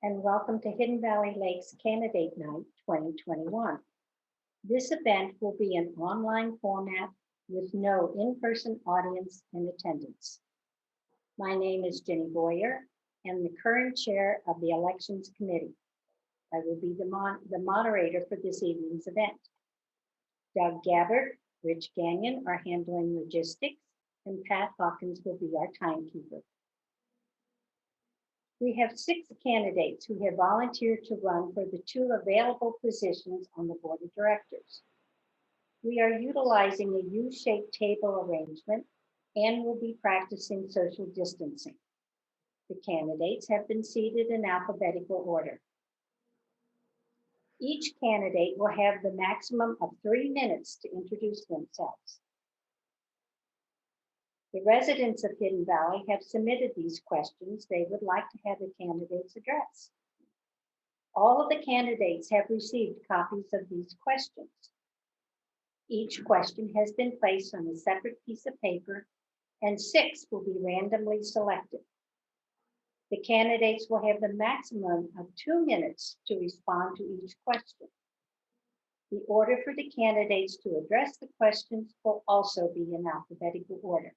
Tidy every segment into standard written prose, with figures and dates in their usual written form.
and welcome to Hidden Valley Lakes Candidate Night 2021. This event will be an online format with no in-person audience in attendance. My name is Jenny Boyer, and the current chair of the Elections Committee. I will be the moderator for this evening's event. Doug Gabbard, Rich Gagnon are handling logistics, and Pat Hawkins will be our timekeeper. We have 6 candidates who have volunteered to run for the 2 available positions on the board of directors. We are utilizing a U-shaped table arrangement and will be practicing social distancing. The candidates have been seated in alphabetical order. Each candidate will have the maximum of 3 minutes to introduce themselves. The residents of Hidden Valley have submitted these questions they would like to have the candidates address. All of the candidates have received copies of these questions. Each question has been placed on a separate piece of paper, and 6 will be randomly selected. The candidates will have the maximum of 2 minutes to respond to each question. The order for the candidates to address the questions will also be in alphabetical order,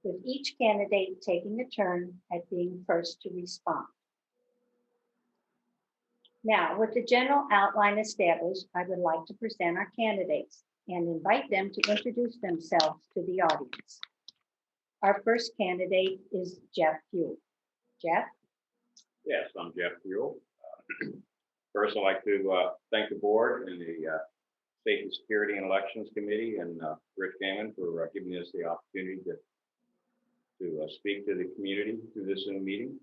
with each candidate taking a turn at being first to respond. Now, with the general outline established, I would like to present our candidates and invite them to introduce themselves to the audience. Our first candidate is Jeff Buell. Jeff? Yes, I'm Jeff Buell. First, I'd like to thank the board and the Safety, Security, and Elections Committee and Rich Gagnon for giving us the opportunity to speak to the community through this Zoom meeting.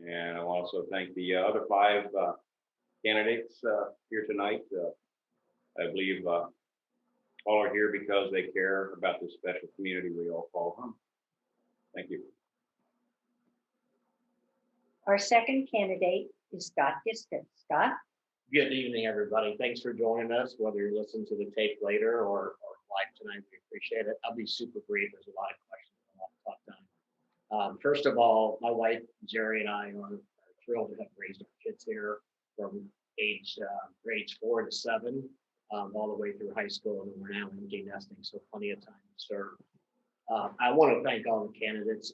And I'll also thank the other 5 candidates here tonight. I believe all are here because they care about this special community we all call home. Thank you. Our second candidate is Scott Giston. Scott? Good evening, everybody. Thanks for joining us, whether you're listening to the tape later or live tonight. We appreciate it. I'll be super brief. There's a lot of questions and a lot of talk time. First of all, my wife, Jerry, and I are thrilled to have raised our kids here from grades 4 to 7, all the way through high school, and we're now empty nesting, so plenty of time to serve. I want to thank all the candidates.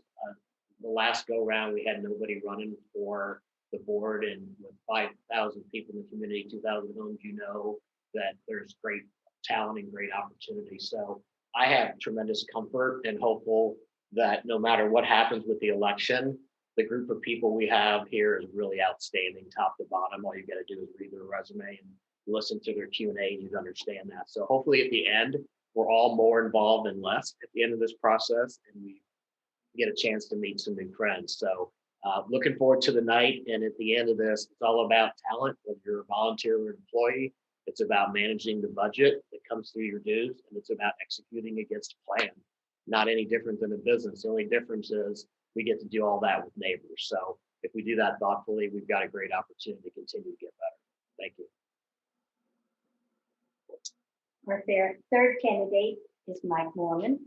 The last go round, we had nobody running for the board, and with 5,000 people in the community, 2,000 homes, you know that there's great talent and great opportunity. So I have tremendous comfort and hopeful that no matter what happens with the election, the group of people we have here is really outstanding, top to bottom. All you got to do is read their resume and listen to their Q&A, and you'd understand that. So hopefully at the end, we're all more involved and less at the end of this process, and we get a chance to meet some new friends. So looking forward to the night. And at the end of this, it's all about talent, whether you're a volunteer or an employee. It's about managing the budget that comes through your dues, and it's about executing against a plan. Not any different than a business. The only difference is we get to do all that with neighbors. So if we do that thoughtfully, we've got a great opportunity to continue to get better. Thank you. Our third candidate is Mike Mormon.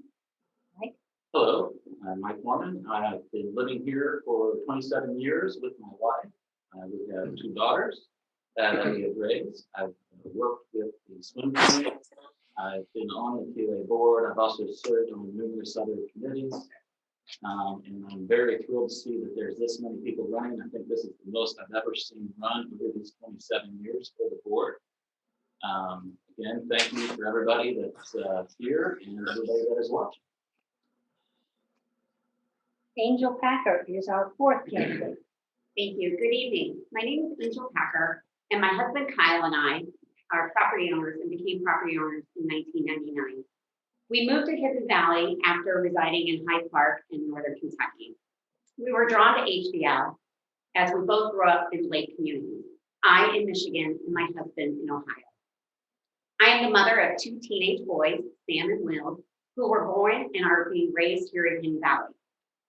Mike? Hello, I'm Mike Mormon. I have been living here for 27 years with my wife. We have 2 daughters that we have raised. I've worked with the swim team. I've been on the PLA board. I've also served on numerous other committees. And I'm very thrilled to see that there's this many people running. I think this is the most I've ever seen run over these 27 years for the board. Again, thank you for everybody that's here and everybody that is watching. Angel Packer is our 4th candidate. Thank you. Good evening. My name is Angel Packer, and my husband Kyle and I are property owners and became property owners in 1999. We moved to Hidden Valley after residing in Hyde Park in northern Kentucky. We were drawn to HVL as we both grew up in lake communities. I in Michigan and my husband in Ohio. I am the mother of 2 teenage boys, Sam and Will, who were born and are being raised here in Hidden Valley.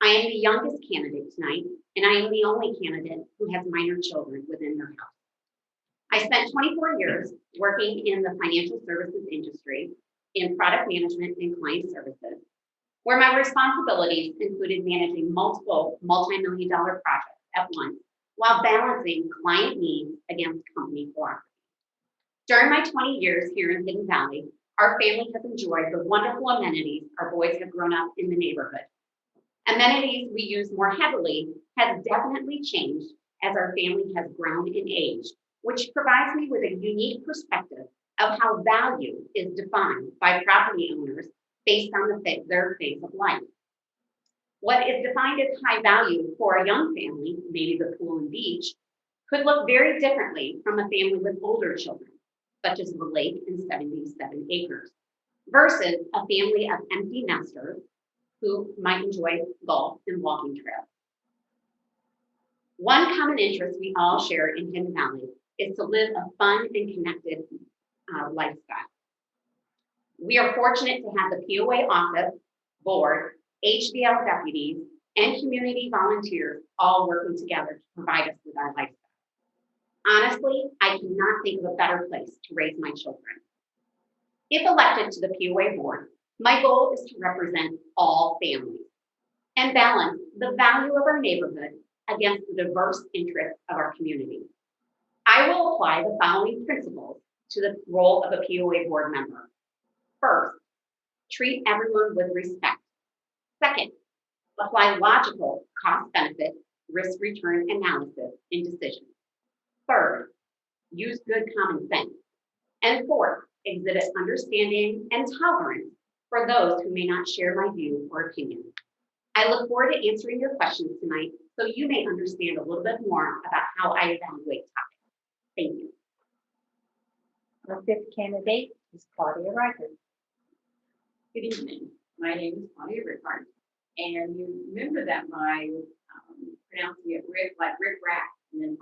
I am the youngest candidate tonight, and I am the only candidate who has minor children within their house. I spent 24 years working in the financial services industry in product management and client services, where my responsibilities included managing multiple multi-million-dollar projects at once while balancing client needs against company philosophy. During my 20 years here in Hidden Valley, our family has enjoyed the wonderful amenities our boys have grown up in the neighborhood. Amenities we use more heavily has definitely changed as our family has grown in age, which provides me with a unique perspective of how value is defined by property owners based on their phase of life. What is defined as high value for a young family, maybe the pool and beach, could look very differently from a family with older children, such as the lake and 77 acres, versus a family of empty nesters who might enjoy golf and walking trails. One common interest we all share in Hidden Valley is to live a fun and connected lifestyle. We are fortunate to have the POA office, board, HVL deputies, and community volunteers all working together to provide us with our lifestyle. Honestly, I cannot think of a better place to raise my children. If elected to the POA board, my goal is to represent all families and balance the value of our neighborhood against the diverse interests of our community. I will apply the following principles to the role of a POA board member. First, treat everyone with respect. Second, apply logical cost-benefit, risk-return analysis in decisions. Third, use good common sense. And fourth, exhibit understanding and tolerance for those who may not share my view or opinion. I look forward to answering your questions tonight so you may understand a little bit more about how I evaluate topics. Thank you. Our fifth candidate is Claudia Riker. Good evening. My name is Claudia Rickard, and you remember that by pronouncing it Rick, like Rick Rack, and then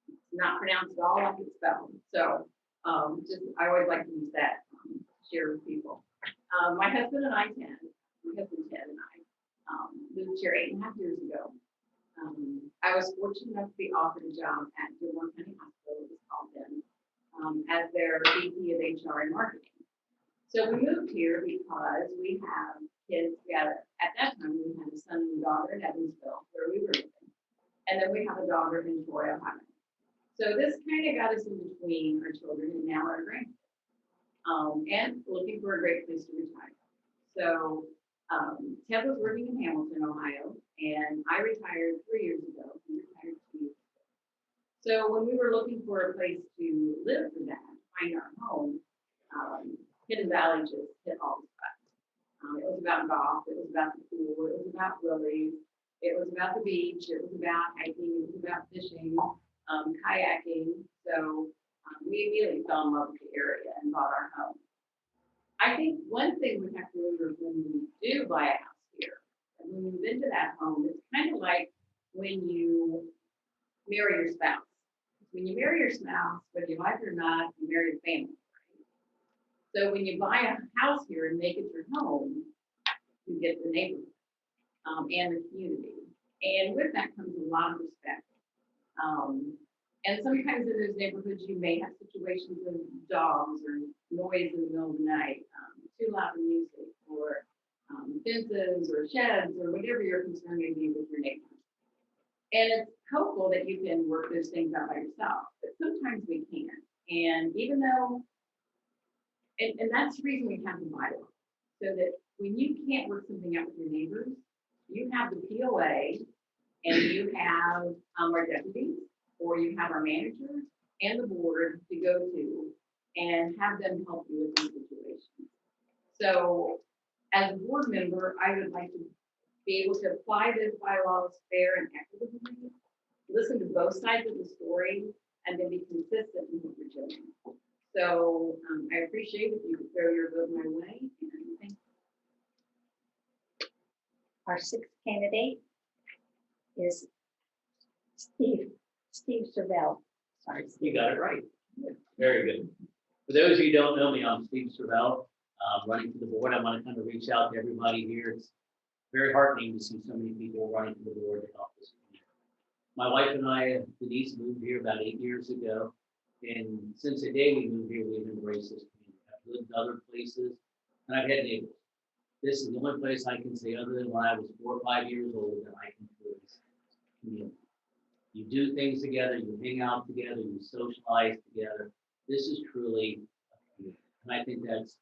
it's not pronounced at all like it's spelled. So I always like to use that to share with people. My husband and I, Ted, and I moved here 8.5 years ago. I was fortunate enough to be offered a job at Gilmore County Hospital, it was called then, as their VP of HR and marketing. So we moved here because we have kids. At that time, we had a son and a daughter in Evansville, where we were living. And then we have a daughter in Troy, Ohio. So this kind of got us in between our children and now our grandkids. And looking for a great place to retire. So Ted was working in Hamilton, Ohio, and I retired 3 years ago. He retired 2 years ago. So when we were looking for a place to live for that, find our home, Hidden Valley just hit all the spots. It was about golf, it was about the pool, it was about Willie's, it was about the beach, it was about hiking, it was about fishing, kayaking. So we immediately fell in love with the area and bought our home. I think one thing we have to remember when we do buy a house here, and when we move into that home, it's kind of like when you marry your spouse. When you marry your spouse, whether you like it or not, you marry a family. So when you buy a house here and make it your home, you get the neighborhood and the community. And with that comes a lot of respect. And sometimes in those neighborhoods, you may have situations of dogs or noise in the middle of the night, too loud music, or fences or sheds or whatever your concern may be with your neighbors. And it's hopeful that you can work those things out by yourself, but sometimes we can't. And even though And that's the reason we have the bylaw, so that when you can't work something out with your neighbors, you have the POA and you have our deputies, or you have our managers and the board to go to and have them help you with these situations. So as a board member, I would like to be able to apply those bylaws fair and equitably, listen to both sides of the story, and then be consistent in what you're doing. So I appreciate if you could throw your vote my way. And thank you. Our sixth candidate is Steve Servell. Sorry, You got it right. Very good. For those of you who don't know me, I'm Steve Servell, running for the board. I want to kind of reach out to everybody here. It's very heartening to see so many people running for the board to help us. My wife and I, Denise, moved here about 8 years ago. And since the day we moved here, we've embraced this community. I've lived in other places, and I've had neighbors. This is the only place I can say, other than when I was 4 or 5 years old, that I can feel this community. You do things together, you hang out together, you socialize together. This is truly a community. And I think that's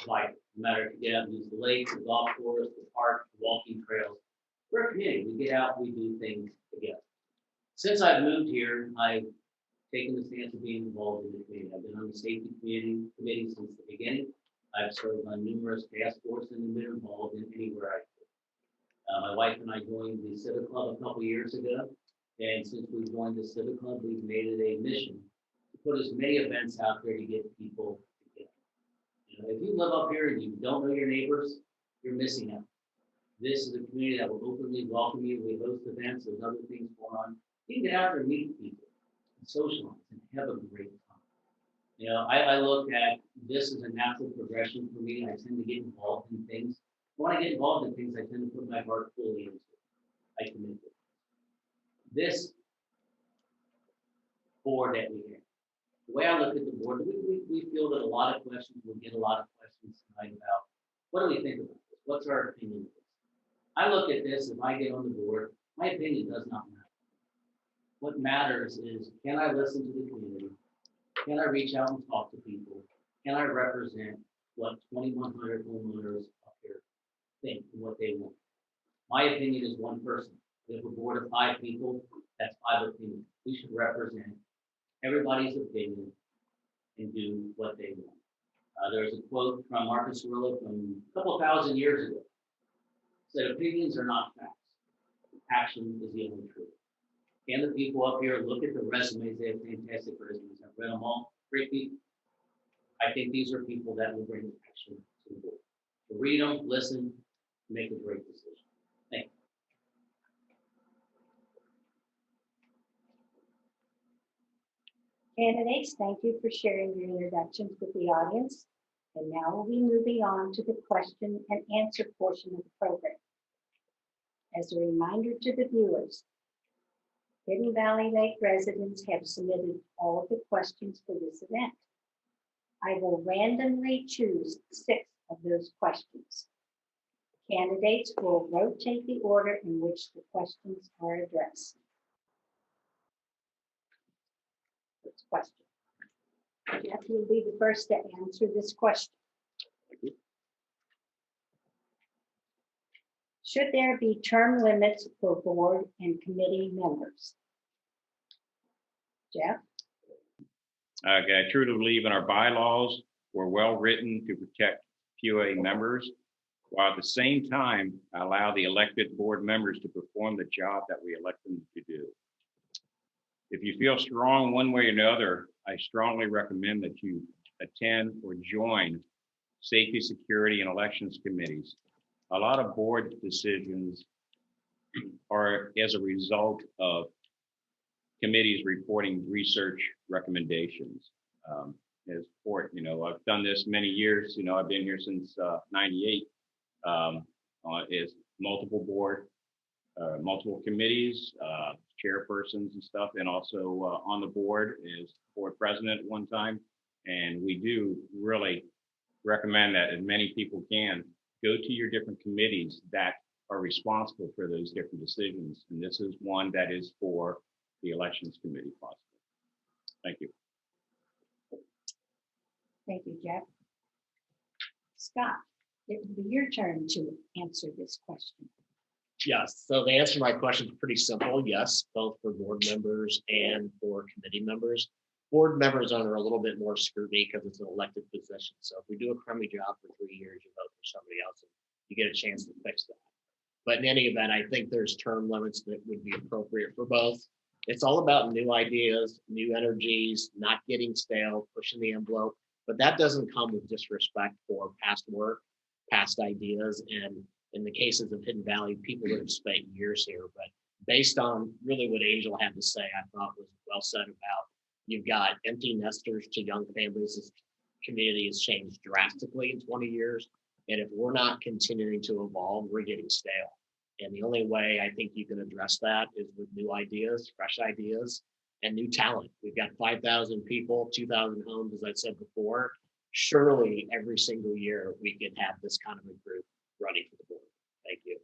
vital. No matter if you get out and use the lake, the golf course, the park, the walking trails, we're a community. We get out, we do things together. Since I've moved here, I've taken the stance of being involved in the community. I've been on the safety committee since the beginning. I've served on numerous task forces and been involved in anywhere I could. My wife and I joined the Civic Club a couple years ago. And since we joined the Civic Club, we've made it a mission to put as many events out there to get people together. You know, if you live up here and you don't know your neighbors, you're missing out. This is a community that will openly welcome you. We host events, there's other things going on. You can get out there and meet people and socialize and have a great time. You know, I look at this as a natural progression for me. I tend to get involved in things. When I get involved in things, I tend to put my heart fully into it. I commit to it. This board that we have, the way I look at the board, we feel that a lot of questions, we'll get a lot of questions tonight about what do we think about this? What's our opinion of this? I look at this, if I get on the board, my opinion does not matter. What matters is, can I listen to the community? Can I reach out and talk to people? Can I represent what 2,100 homeowners up here think and what they want? My opinion is one person. We have a board of 5 people, that's 5 opinions. We should represent everybody's opinion and do what they want. There's a quote from Marcus Aurelius from a couple thousand years ago. It said, opinions are not facts. Action is the only truth. Can the people up here look at the resumes? They have fantastic resumes. I've read them all. Great people. I think these are people that will bring action to the board. So read them, listen, make a great decision. Thank you. Candidates, thank you for sharing your introductions with the audience. And now we'll be moving on to the question and answer portion of the program. As a reminder to the viewers, Hidden Valley Lake residents have submitted all of the questions for this event. I will randomly choose 6 of those questions. Candidates will rotate the order in which the questions are addressed. First question. Jeff, you'll be the first to answer this question. Should there be term limits for board and committee members? Jeff? Okay, I truly believe in our bylaws. We're well written to protect POA members, while at the same time allow the elected board members to perform the job that we elect them to do. If you feel strong one way or another, I strongly recommend that you attend or join safety, security, and elections committees. A lot of board decisions are as a result of committees reporting research recommendations. As for, you know, I've done this many years. You know, I've been here since '98. Is multiple board, multiple committees, chairpersons and stuff, and also on the board is board president at one time. And we do really recommend that as many people can go to your different committees that are responsible for those different decisions. And this is one that is for the elections committee possibly. Thank you. Thank you, Jeff. Scott, it will be your turn to answer this question. Yes, so the answer to my question is pretty simple. Yes, both for board members and for committee members. Board members are under a little bit more scrutiny because it's an elected position. So if we do a crummy job for 3 years, you vote for somebody else and you get a chance to fix that. But in any event, I think there's term limits that would be appropriate for both. It's all about new ideas, new energies, not getting stale, pushing the envelope. But that doesn't come with disrespect for past work, past ideas. And in the cases of Hidden Valley, people that have spent years here. But based on really what Angel had to say, I thought was well said about you've got empty nesters to young families. This community has changed drastically in 20 years. And if we're not continuing to evolve, we're getting stale. And the only way I think you can address that is with new ideas, fresh ideas, and new talent. We've got 5,000 people, 2,000 homes, as I said before. Surely every single year we could have this kind of a group running for the board. Thank you.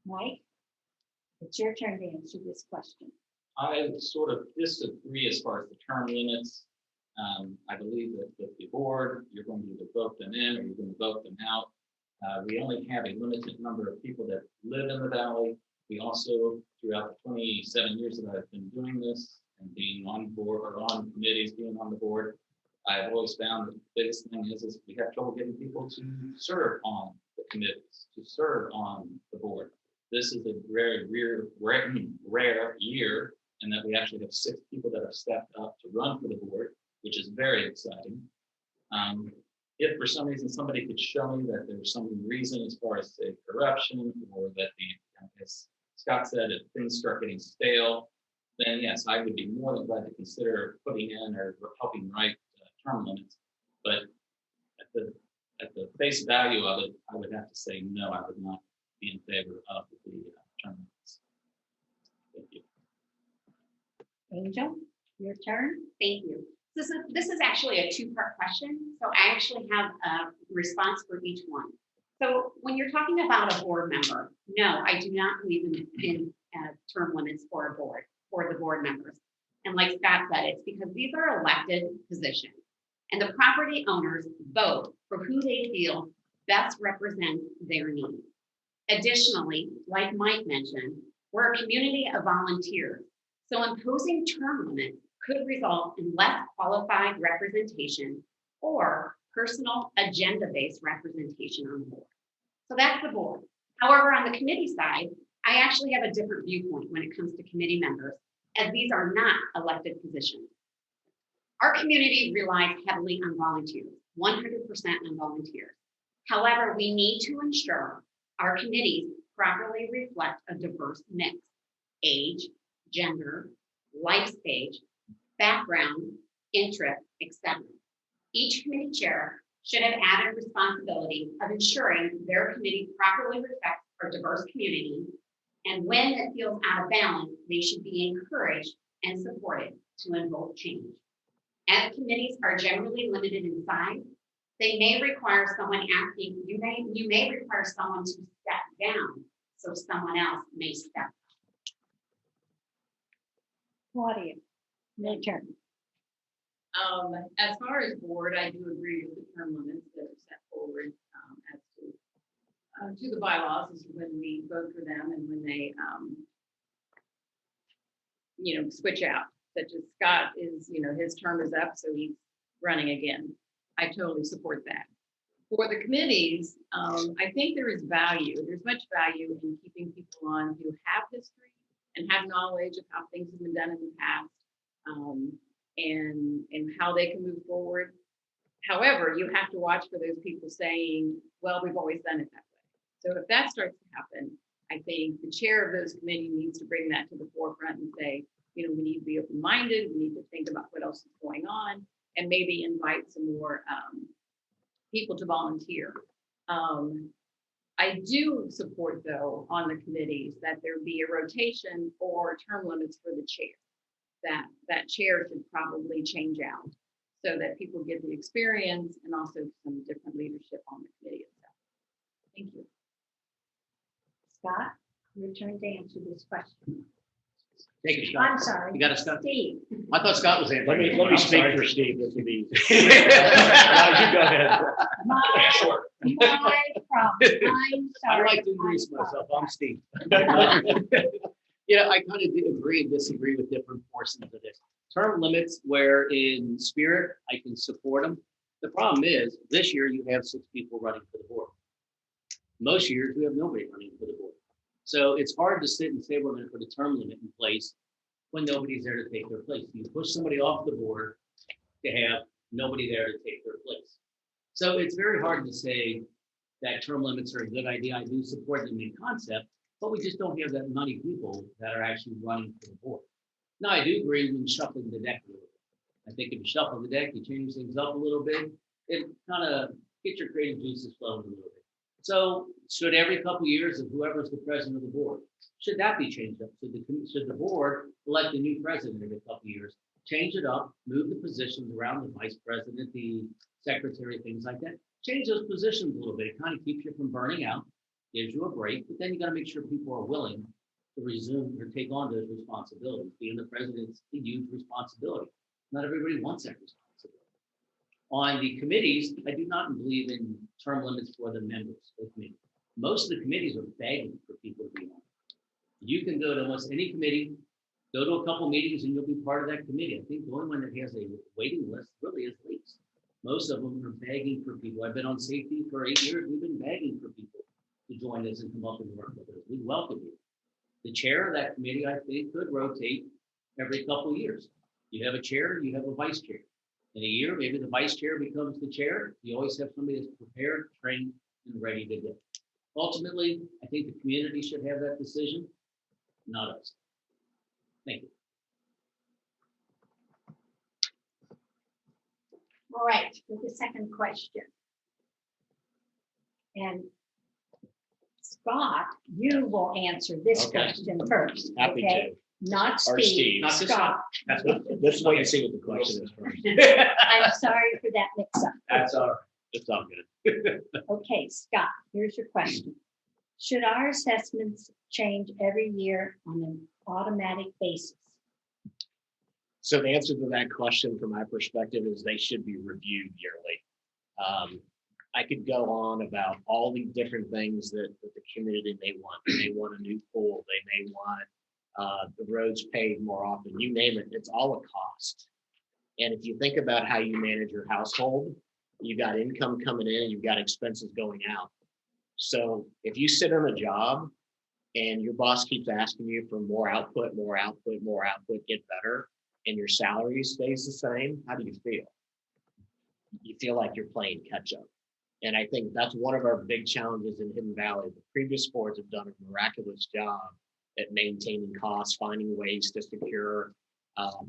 Mike? It's your turn to answer this question. I sort of disagree as far as the term limits. I believe that with the board, you're going to either vote them in or you're going to vote them out. We only have a limited number of people that live in the valley. We also, throughout the 27 years that I've been doing this and being on board or on committees, being on the board, I've always found that the biggest thing is we have trouble getting people to serve on the committees, to serve on the board. This is a very rare year, and that we actually have 6 people that have stepped up to run for the board, which is very exciting. If for some reason somebody could show me that there's some reason as far as say corruption or that as Scott said, if things start getting stale, then yes, I would be more than glad to consider putting in or helping write term limits. But at the face value of it, I would have to say no, I would not be in favor of the term limits. Thank you. Angel, your turn. Thank you. This is actually a 2-part question, so I actually have a response for each one. So when you're talking about a board member, no, I do not believe in term limits for a board, for the board members. And like Scott said, it's because these are elected positions, and the property owners vote for who they feel best represents their needs. Additionally, like Mike mentioned, we're a community of volunteers, so imposing term limits could result in less qualified representation or personal agenda-based representation on the board. So that's the board. However, on the committee side, I actually have a different viewpoint when it comes to committee members, as these are not elected positions. Our community relies heavily on volunteers, 100% on volunteers. However, we need to ensure our committees properly reflect a diverse mix: age, gender, life stage, background, interest, etc. Each committee chair should have added responsibility of ensuring their committee properly reflects our diverse community, and when it feels out of balance, they should be encouraged and supported to invoke change. As committees are generally limited in size, they may require someone asking, you may require someone to step down so someone else may step up. Claudia, your turn. As far as board, I do agree with the term limits that are set forward as to the bylaws, is when we vote for them and when they, switch out. Such as Scott is, his term is up, so he's running again. I totally support that. For the committees, I think there is value. There's much value in keeping people on who have history and have knowledge of how things have been done in the past. And how they can move forward. However, you have to watch for those people saying, well, we've always done it that way. So if that starts to happen, I think the chair of those committees needs to bring that to the forefront and say, we need to be open-minded, we need to think about what else is going on, and maybe invite some more people to volunteer. I do support, though, on the committees that there be a rotation or term limits for the chair. That chair should probably change out so that people get the experience and also some different leadership on the committee itself. Thank you. Scott, your turn to answer this question. Take a shot. I'm sorry. You got a Scott? Steve. I thought Scott was answering. Let me speak for Steve. This will be easy. No, you go ahead. My problem. I'm I sorry. like to introduce My myself. problem. I'm Steve. I kind of agree and disagree with different portions of this. Term limits, where in spirit, I can support them. The problem is, this year you have 6 people running for the board. Most years we have nobody running for the board. So it's hard to sit and say we're going to put a term limit in place when nobody's there to take their place. You push somebody off the board to have nobody there to take their place. So it's very hard to say that term limits are a good idea. I do support them in concept, but we just don't have that many people that are actually running for the board. Now, I do agree with shuffling the deck a little bit. I think if you shuffle the deck, you change things up a little bit, it kind of gets your creative juices flowing a little bit. So should every couple of years of whoever's the president of the board, should that be changed up? Should the board elect a new president every couple of years, change it up, move the positions around the vice president, the secretary, things like that? Change those positions a little bit. It kind of keeps you from burning out, gives you a break, but then you got to make sure people are willing to resume or take on those responsibilities. Being the president's a huge responsibility. Not everybody wants that responsibility. On the committees, I do not believe in term limits for the members of the committee. Most of the committees are begging for people to be on. You can go to almost any committee, go to a couple meetings, and you'll be part of that committee. I think the only one that has a waiting list really is leaks. Most of them are begging for people. I've been on safety for 8 years. We've been begging for people to join us and come up and work with us. We welcome you. The chair of that committee, I think, could rotate every couple of years. You have a chair, you have a vice chair. In a year, maybe the vice chair becomes the chair. You always have somebody that's prepared, trained, and ready to go. Ultimately, I think the community should have that decision, not us. Thank you. All right, with the second question. And Scott, you will answer this Okay. question first. Happy okay? to. Not Or Steve, Steve. Not this Scott. Let's wait and see what the question is first. I'm sorry for that mix-up. That's all right. It's all good. Okay, Scott, here's your question. Should our assessments change every year on an automatic basis? So the answer to that question from my perspective is they should be reviewed yearly. I could go on about all the different things that the community may want. They may want a new pool. They may want the roads paved more often. You name it, it's all a cost. And if you think about how you manage your household, you got income coming in and you've got expenses going out. So if you sit on a job and your boss keeps asking you for more output, get better, and your salary stays the same, how do you feel? You feel like you're playing catch up. And I think that's one of our big challenges in Hidden Valley. The previous boards have done a miraculous job at maintaining costs, finding ways to secure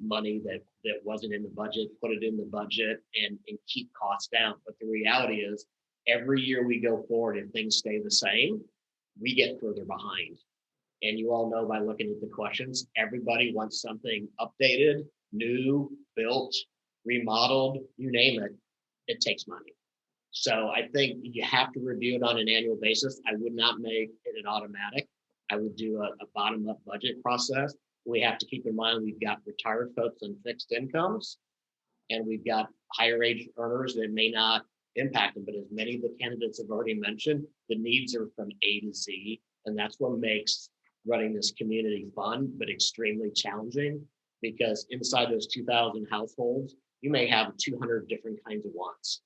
money that wasn't in the budget, put it in the budget and keep costs down. But the reality is every year we go forward, if things stay the same, we get further behind. And you all know by looking at the questions, everybody wants something updated, new, built, remodeled, you name it, it takes money. So I think you have to review it on an annual basis. I would not make it an automatic. I would do a bottom-up budget process. We have to keep in mind we've got retired folks on fixed incomes, and we've got higher age earners that may not impact them. But as many of the candidates have already mentioned, the needs are from A to Z, and that's what makes running this community fun, but extremely challenging, because inside those 2,000 households, you may have 200 different kinds of wants.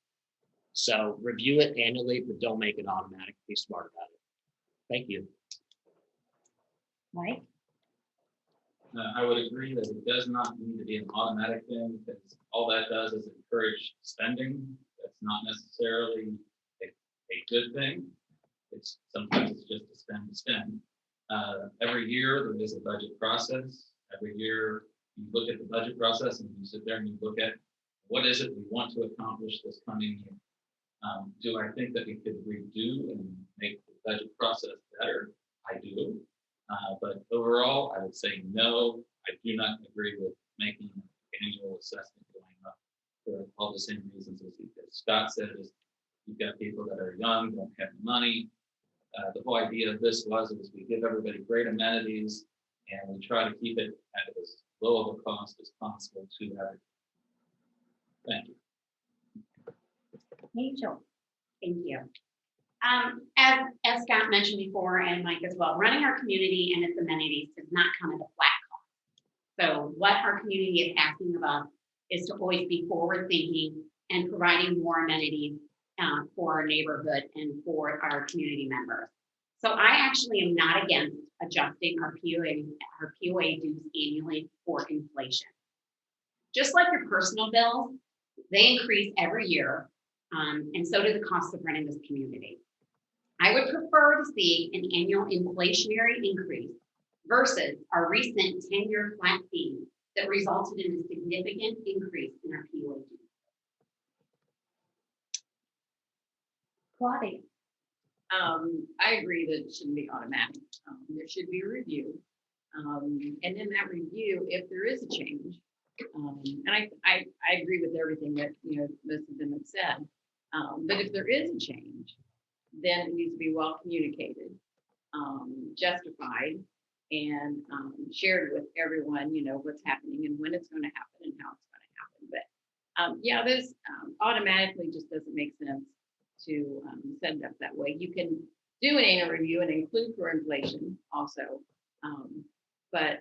So review it annually, but don't make it automatic. Be smart about it. Thank you. Mike? I would agree that it does not need to be an automatic thing, because all that does is encourage spending. That's not necessarily a good thing. It's sometimes it's just a spend. Every year there is a budget process. Every year you look at the budget process and you sit there and you look at what is it we want to accomplish this coming year. Do I think that we could redo and make the budget process better? I do. But overall, I would say no. I do not agree with making annual assessment going up for all the same reasons as Scott said. Is you've got people that are young, don't have the money. The whole idea of this was we give everybody great amenities and we try to keep it at as low of a cost as possible to everybody. Thank you. Angel? Thank you. As Scott mentioned before, and Mike as well, running our community and its amenities does not come at a flat cost. So what our community is asking of us is to always be forward thinking and providing more amenities for our neighborhood and for our community members. So I actually am not against adjusting our POA dues annually for inflation. Just like your personal bills, they increase every year, and so do the costs of running this community. I would prefer to see an annual inflationary increase versus our recent 10-year flat fee that resulted in a significant increase in our POA dues. Claudia? I agree that it shouldn't be automatic. There should be a review. And in that review, if there is a change, and I agree with everything that most of them have said, but if there is a change, then it needs to be well communicated, justified, and shared with everyone, what's happening and when it's going to happen and how it's going to happen. But yeah, this automatically just doesn't make sense to set it up that way. You can do an annual review and include for inflation also. But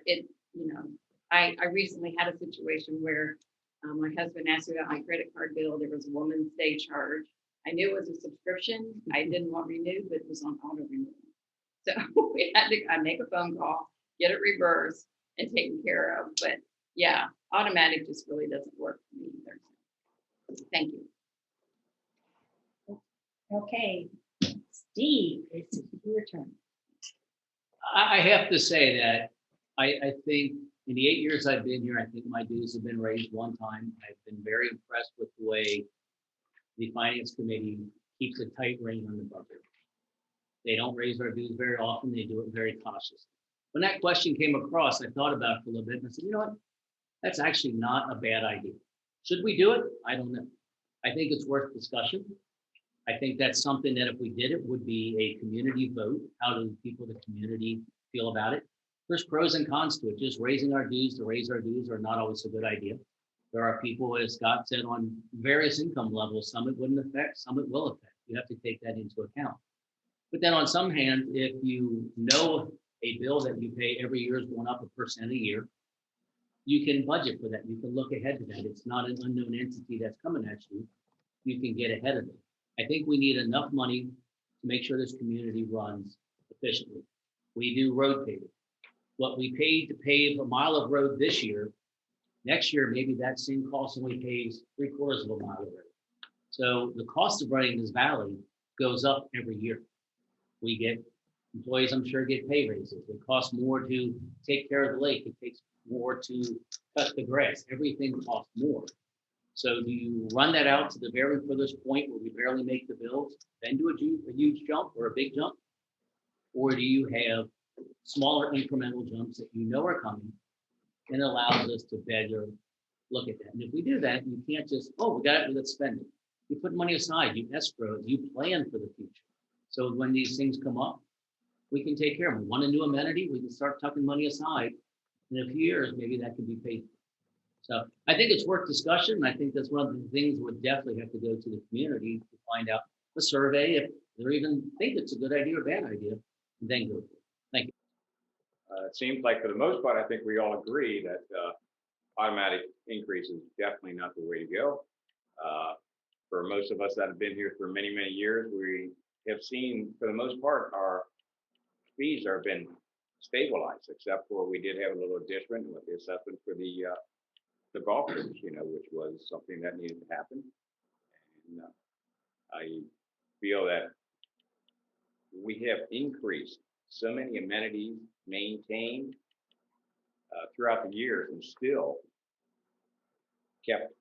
I recently had a situation where my husband asked me about my credit card bill. There was a woman's day charge. I knew it was a subscription. I didn't want renewed, but it was on auto renewal. So we had to make a phone call, get it reversed and taken care of. But yeah, automatic just really doesn't work for me either. Thank you. Okay, Steve, it's your turn. I have to say that I think in the 8 years I've been here, I think my dues have been raised one time. I've been very impressed with the way the finance committee keeps a tight rein on the budget. They don't raise our dues very often. They do it very cautiously. When that question came across, I thought about it for a little bit and I said, you know what? That's actually not a bad idea. Should we do it? I don't know. I think it's worth discussion. I think that's something that if we did it would be a community vote. How do people in the community feel about it? There's pros and cons to it. Just raising our dues to raise our dues are not always a good idea. There are people, as Scott said, on various income levels. Some it wouldn't affect, some it will affect. You have to take that into account. But then on some hand, if you know a bill that you pay every year is going up 1% a year, you can budget for that. You can look ahead to that. It's not an unknown entity that's coming at you. You can get ahead of it. I think we need enough money to make sure this community runs efficiently. We do road paving. What we paid to pave a mile of road this year, next year, maybe that same cost only pays 3/4 of a mile of road. So the cost of running this valley goes up every year. We get employees, I'm sure, get pay raises. It costs more to take care of the lake. It takes more to cut the grass. Everything costs more. So do you run that out to the very furthest point where we barely make the bills, then do a huge jump or a big jump? Or do you have smaller incremental jumps that you know are coming and allows us to better look at that? And if we do that, you can't just, oh, we got it, let's spend it. You put money aside, you escrow it, you plan for the future. So when these things come up, we can take care of them. We want a new amenity, we can start tucking money aside. In a few years, maybe that could be paid for. So I think it's worth discussion. I think that's one of the things we'd definitely have to go to the community to find out the survey, if they even think it's a good idea or bad idea, and then go for it. Thank you. It seems like for the most part, I think we all agree that automatic increase is definitely not the way to go. For most of us that have been here for many, many years, we have seen, for the most part, our fees have been stabilized, except for we did have a little adjustment with the assessment for the golfers, which was something that needed to happen. And I feel that we have increased so many amenities, maintained throughout the years, and still kept,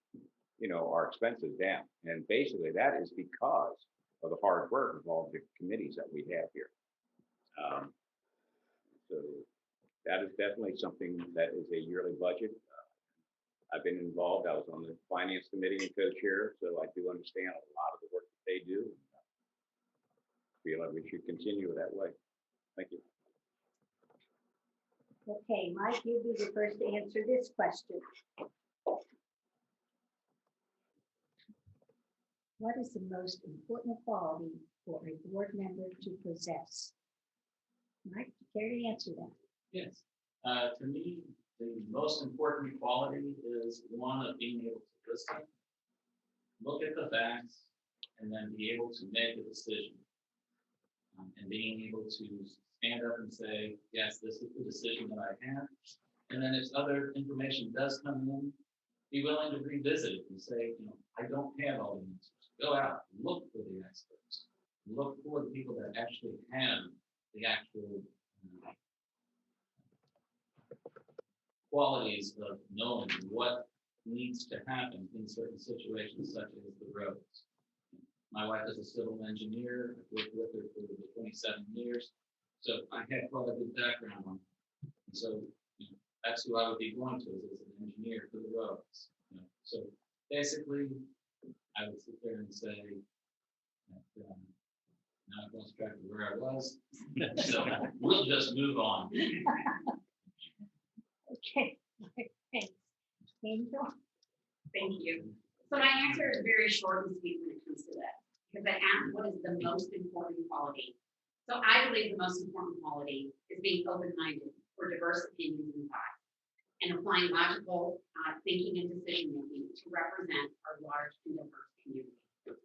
our expenses down. And basically, that is because of the hard work of all the committees that we have here. So that is definitely something that is a yearly budget. I've been involved. I was on the finance committee and co-chair, so I do understand a lot of the work that they do. I feel like we should continue that way. Thank you. Okay, Mike, you'll be the first to answer this question. What is the most important quality for a board member to possess? Mike, you care to answer that? Yes. To me, the most important quality is one of being able to listen, look at the facts, and then be able to make a decision. And being able to stand up and say, yes, this is the decision that I have. And then if other information does come in, be willing to revisit it and say, I don't have all the answers. Go out, look for the experts, look for the people that actually have the actual qualities of knowing what needs to happen in certain situations, such as the roads. My wife is a civil engineer. I've worked with her for 27 years. So I had quite a good background on it. And so that's who I would be going to as an engineer for the roads. So basically, I would sit there and say that Now I've lost track of where I was. So we'll just move on. Okay, thanks. Angel? Thank you. So my answer is very short and sweet when it comes to that, because I asked what is the most important quality. So I believe the most important quality is being open-minded for diverse opinions and thoughts, and applying logical thinking and decision-making to represent our large and diverse community.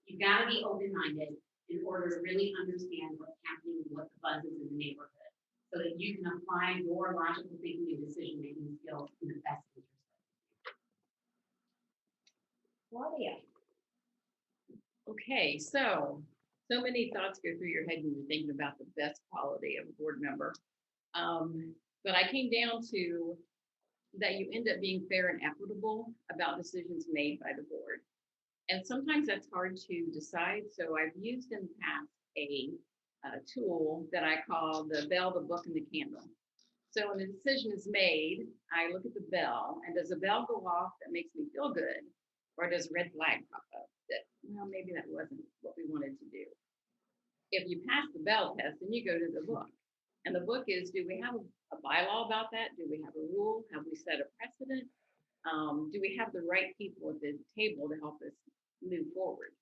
You've got to be open-minded in order to really understand what's happening and what the buzz is in the neighborhood, so that you can apply your logical thinking and decision-making skills in the best interest. Claudia? Okay, so many thoughts go through your head when you're thinking about the best quality of a board member. But I came down to that you end up being fair and equitable about decisions made by the board. And sometimes that's hard to decide. So I've used in the past a tool that I call the bell, the book, and the candle. So when a decision is made, I look at the bell, and does a bell go off that makes me feel good? Or does a red flag pop up that, well, maybe that wasn't what we wanted to do? If you pass the bell test, then you go to the book. And the book is, do we have a bylaw about that? Do we have a rule? Have we set a precedent? Do we have the right people at the table to help us move forward?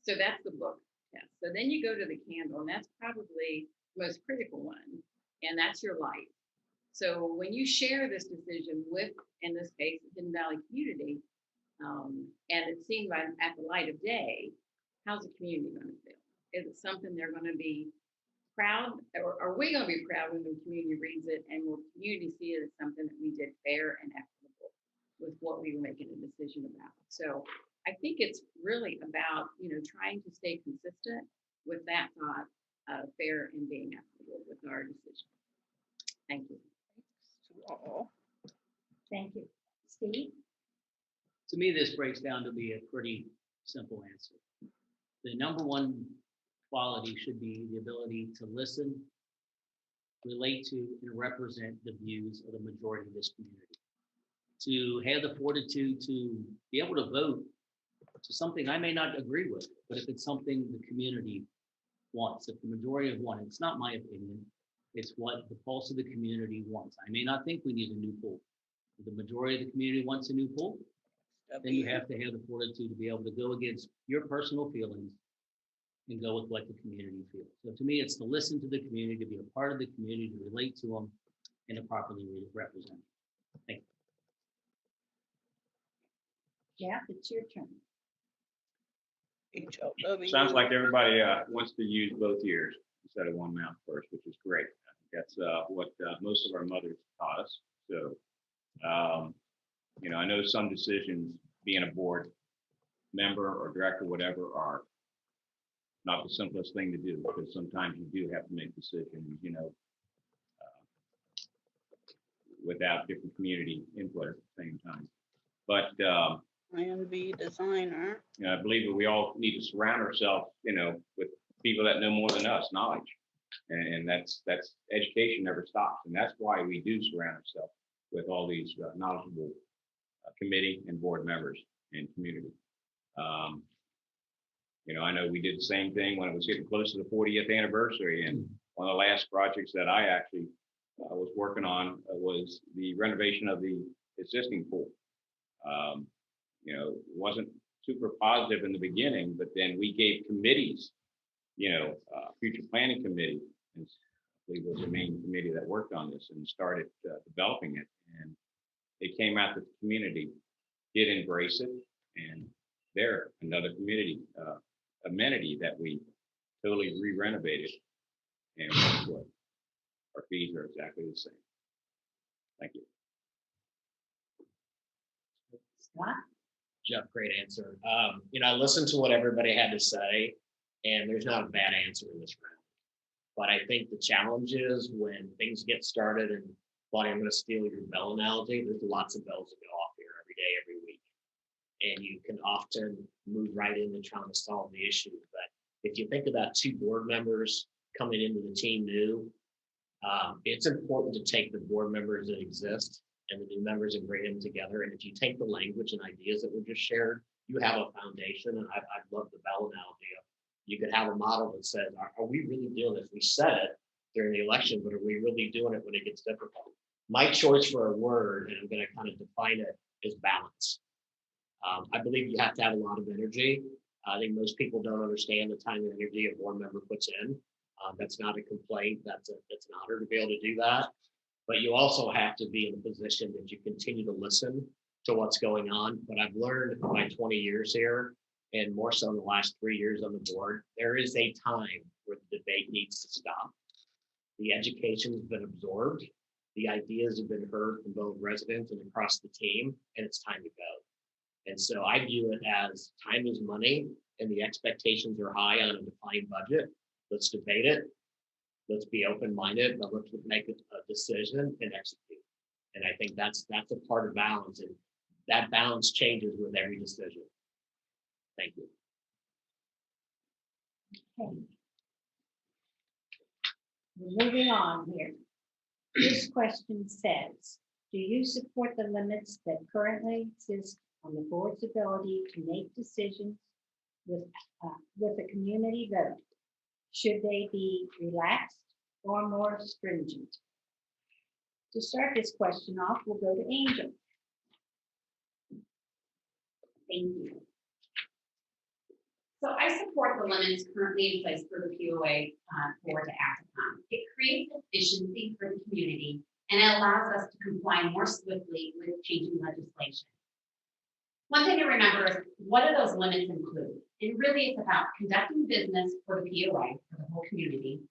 So that's the book test. So then you go to the candle, and that's probably the most critical one, and that's your life. So when you share this decision with, in this case, the Hidden Valley community, and it's seen at the light of day, how's the community going to feel? Is it something they're going to be proud, or are we going to be proud when the community reads it, and will the community see it as something that we did fair and equitable with what we were making a decision about? So I think it's really about, trying to stay consistent with that thought of fair and being equitable with our decision. Thank you. Thank you. Steve? To me, this breaks down to be a pretty simple answer. The number one quality should be the ability to listen, relate to, and represent the views of the majority of this community. To have the fortitude to be able to vote to something I may not agree with, but if it's something the community wants, if the majority have wanted, it's not my opinion, it's what the pulse of the community wants. I may not think we need a new pool. If the majority of the community wants a new pool, then you have to have the fortitude to be able to go against your personal feelings and go with what the community feels. So to me, it's to listen to the community, to be a part of the community, to relate to them, and to properly represent. Thank you. Jeff, it's your turn. Sounds like everybody wants to use both ears instead of one mouth first, which is great. I think that's what most of our mothers taught us. So, I know some decisions, being a board member or director, whatever, are not the simplest thing to do, because sometimes you do have to make decisions, without different community input at the same time. But IMV designer. I believe that we all need to surround ourselves, with people that know more than us, knowledge, and that's education never stops, and that's why we do surround ourselves with all these knowledgeable committee and board members and community. I know we did the same thing when it was getting close to the 40th anniversary, and one of the last projects that I actually was working on was the renovation of the existing pool. It wasn't super positive in the beginning, but then we gave committees, future planning committee, and I believe it was the main committee that worked on this and started developing it. And it came out that the community did embrace it, and they're another community amenity that we totally re-renovated. And guess what? Our fees are exactly the same. Thank you. Scott? Jeff, great answer. I listened to what everybody had to say, and there's not a bad answer in this round. But I think the challenge is when things get started, and Bonnie, I'm going to steal your bell analogy. There's lots of bells that go off here every day, every week. And you can often move right into trying to solve the issue. But if you think about two board members coming into the team new, it's important to take the board members that exist and the new members and bring them together. And if you take the language and ideas that were just shared, you have a foundation. And I love the bell analogy of You could have a model that says, are we really doing this? We said it during the election, but are we really doing it when it gets difficult? My choice for a word, and I'm going to kind of define it, is balance. I believe you have to have a lot of energy. I think most people don't understand the time and energy a board member puts in. That's not a complaint. That's an honor to be able to do that. But you also have to be in a position that you continue to listen to what's going on. But I've learned in my 20 years here, and more so in the last 3 years on the board, there is a time where the debate needs to stop. The education has been absorbed. The ideas have been heard from both residents and across the team, and it's time to go. And so I view it as time is money, and the expectations are high on a defined budget. Let's debate it. Let's be open-minded, but let's make a decision and execute. And I think that's a part of balance, and that balance changes with every decision. Thank you. Okay. We're moving on here. This question says, do you support the limits that currently exist on the board's ability to make decisions with a community vote? Should they be relaxed or more stringent? To start this question off, we'll go to Angel. Thank you. So I support the limits currently in place for the POA board to act upon. It creates efficiency for the community, and it allows us to comply more swiftly with changing legislation. One thing to remember is, what do those limits include? And really it's about conducting business for the POA, for the whole community,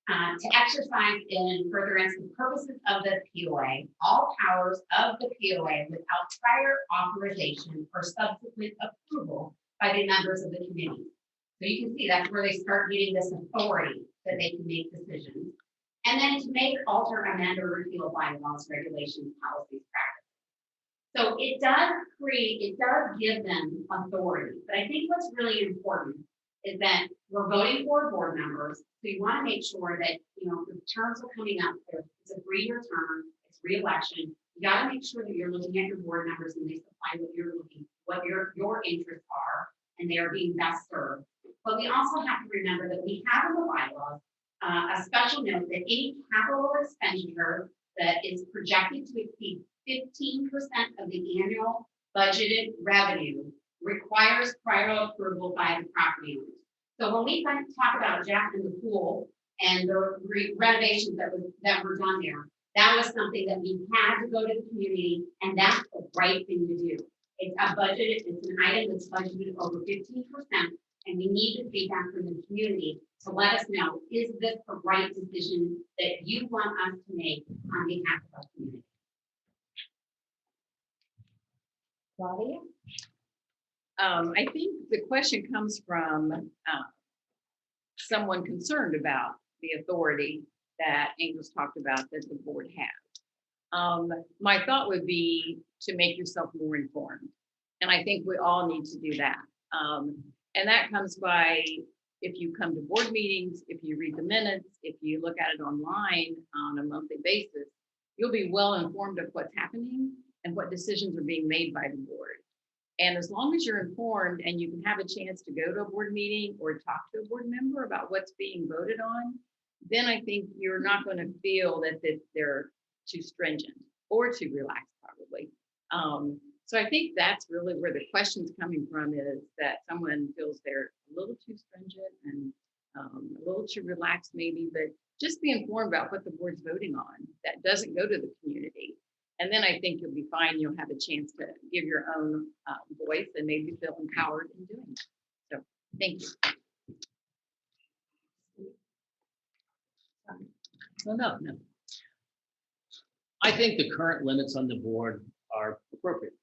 to exercise in furtherance of the purposes of the POA, all powers of the POA without prior authorization or subsequent approval by the members of the community. So you can see that's where they start getting this authority that they can make decisions. And then to make, alter, amend, or repeal bylaws, regulations, policies, practices. So it does give them authority. But I think what's really important is that we're voting for board members. So you want to make sure that, the terms are coming up. It's a 3-year term, it's re-election. You got to make sure that you're looking at your board members and they supply what your interests are, and they are being best served. But we also have to remember that we have in the bylaws a special note that any capital expenditure that is projected to exceed 15% of the annual budgeted revenue requires prior approval by the property owners. So when we talk about Jack and the pool and the renovations that were done there, that was something that we had to go to the community, and that's the right thing to do. It's a budget, it's an item that's budgeted over 15%, and we need the feedback from the community to let us know, is this the right decision that you want us to make on behalf of our community? Claudia? I think the question comes from someone concerned about the authority that Angel's talked about that the board has. My thought would be to make yourself more informed. And I think we all need to do that. And that comes by, if you come to board meetings, if you read the minutes, if you look at it online on a monthly basis, you'll be well informed of what's happening and what decisions are being made by the board. And as long as you're informed and you can have a chance to go to a board meeting or talk to a board member about what's being voted on, then I think you're not going to feel that they're too stringent or too relaxed, probably. So I think that's really where the question's coming from, is that someone feels they're a little too stringent and a little too relaxed maybe, but just be informed about what the board's voting on. That doesn't go to the community. And then I think you'll be fine. You'll have a chance to give your own voice and maybe feel empowered in doing that. So thank you. No. I think the current limits on the board are appropriate.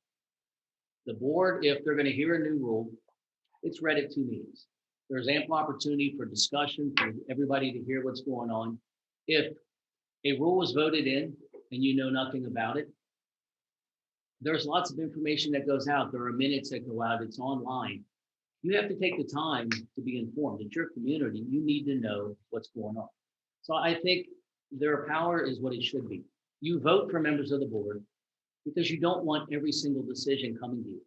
The board, if they're going to hear a new rule, it's read at 2 meetings. There's ample opportunity for discussion, for everybody to hear what's going on. If a rule was voted in and you know nothing about it, there's lots of information that goes out. There are minutes that go out. It's online. You have to take the time to be informed. It's your community. You need to know what's going on. So I think their power is what it should be. You vote for members of the board because you don't want every single decision coming to you.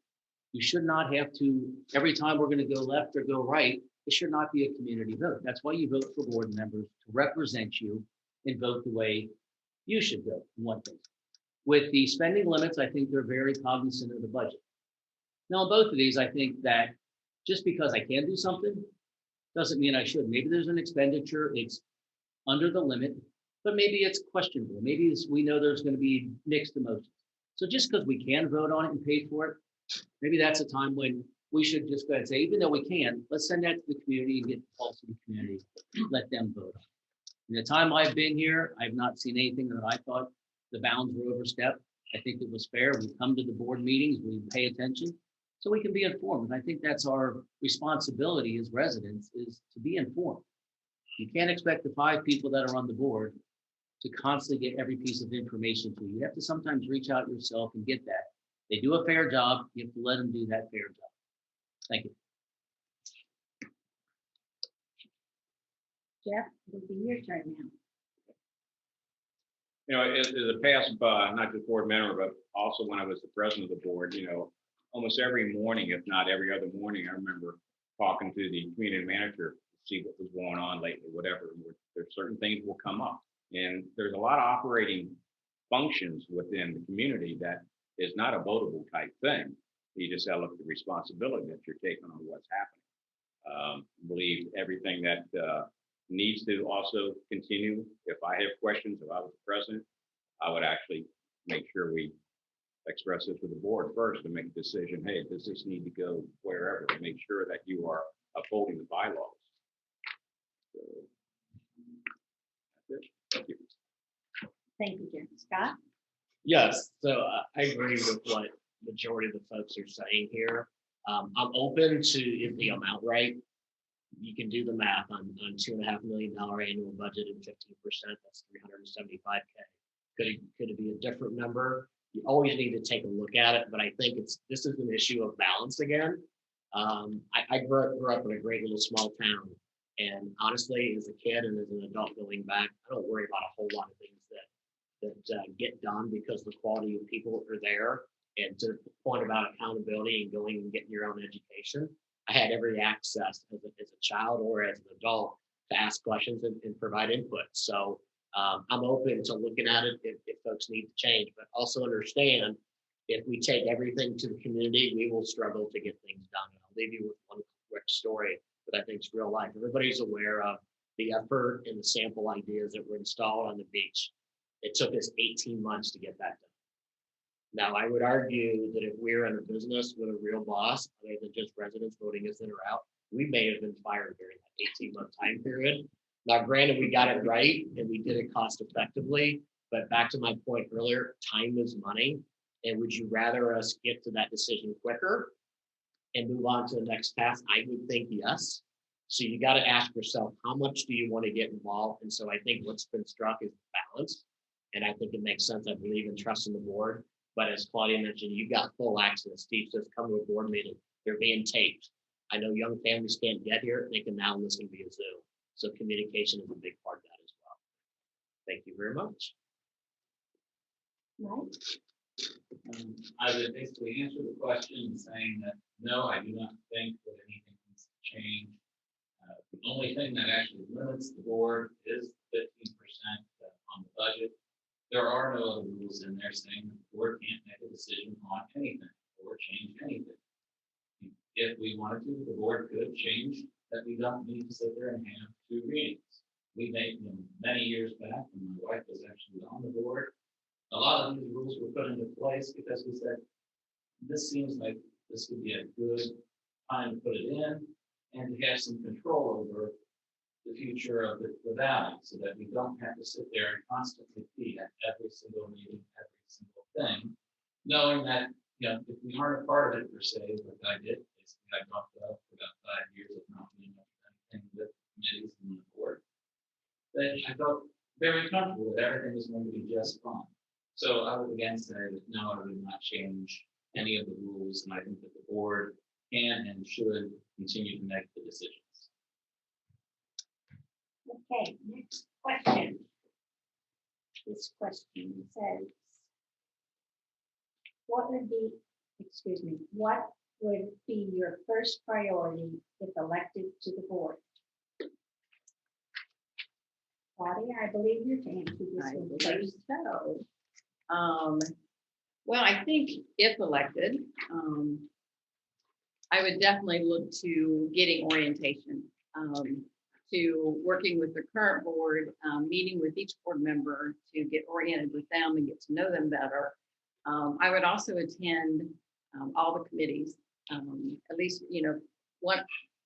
You should not have to, every time we're going to go left or go right, it should not be a community vote. That's why you vote for board members to represent you and vote the way you should vote in one thing. With the spending limits, I think they're very cognizant of the budget. Now, on both of these, I think that just because I can do something doesn't mean I should. Maybe there's an expenditure, it's under the limit, but maybe it's questionable. Maybe we know there's going to be mixed emotions. So just because we can vote on it and pay for it, maybe that's a time when we should just go ahead and say, even though we can, let's send that to the community and get the pulse of the community, let them vote on it. In the time I've been here, I've not seen anything that I thought the bounds were overstepped. I think it was fair. We come to the board meetings, we pay attention, so we can be informed. And I think that's our responsibility as residents, is to be informed. You can't expect the 5 people that are on the board to constantly get every piece of information to you. You have to sometimes reach out yourself and get that. They do a fair job. You have to let them do that fair job. Thank you. Jeff, it'll be your turn now. You know, as a past, not just board member, but also when I was the president of the board, you know, almost every morning, if not every other morning, I remember talking to the community manager to see what was going on lately, whatever. There's certain things will come up. And there's a lot of operating functions within the community that is not a votable type thing. You just got to look at the responsibility that you're taking on what's happening. I believe everything that needs to also continue. If I have questions, if I was the president, I would actually make sure we express it to the board first to make a decision. Hey, does this need to go wherever, to make sure that you are upholding the bylaws. So, that's it. Thank you. Thank you, Jim. Scott? Yes, so I agree with what majority of the folks are saying here. I'm open to, if the amount right, you can do the math on $2.5 million annual budget and 15%, that's 375K. Could it be a different number? You always need to take a look at it, but I think this is an issue of balance again. I grew up in a great little small town, and honestly, as a kid and as an adult going back, I don't worry about a whole lot of things that get done because the quality of people are there. And to the point about accountability and going and getting your own education, I had every access as a child or as an adult to ask questions and provide input. So I'm open to looking at it if folks need to change, but also understand if we take everything to the community, we will struggle to get things done. And I'll leave you with one quick story that I think is real life. Everybody's aware of the effort and the sample ideas that were installed on the beach. It took us 18 months to get that done. Now, I would argue that if we're in a business with a real boss, other than just residents voting us in or out, we may have been fired during that 18-month time period. Now, granted, we got it right and we did it cost effectively, but back to my point earlier, time is money. And would you rather us get to that decision quicker and move on to the next task? I would think yes. So you got to ask yourself, how much do you want to get involved? And so I think what's been struck is balance. And I think it makes sense. I believe in trusting the board. But as Claudia mentioned, you've got full access. Steve says, come to a board meeting. They're being taped. I know young families can't get here. They can now listen via Zoom. So communication is a big part of that as well. Thank you very much. Right. I would basically answer the question saying that, no, I do not think that anything needs to change. The only thing that actually limits the board is 15% on the budget. There are no other rules in there saying that the board can't make a decision on anything or change anything. If we wanted to, the board could change that we don't need to sit there and have 2 readings. We made them many years back when my wife was actually on the board. A lot of these rules were put into place because we said, this seems like this would be a good time to put it in and to have some control over the future of the valley so that we don't have to sit there and constantly be at every single meeting, every single thing, knowing that, you know, if we aren't a part of it per se, like I did, basically I talked about for about 5 years of not being anything with committees and the board, that I felt very comfortable that everything was going to be just fine. So I would again say that no, I would not change any of the rules, and I think that the board can and should continue to make the decisions. Okay, next question. This question says, what would be your first priority if elected to the board? Claudia, I believe you can answer this I one believe first. so. Well, I think if elected, I would definitely look to getting orientation, to working with the current board, meeting with each board member to get oriented with them and get to know them better. I would also attend all the committees, at least, one,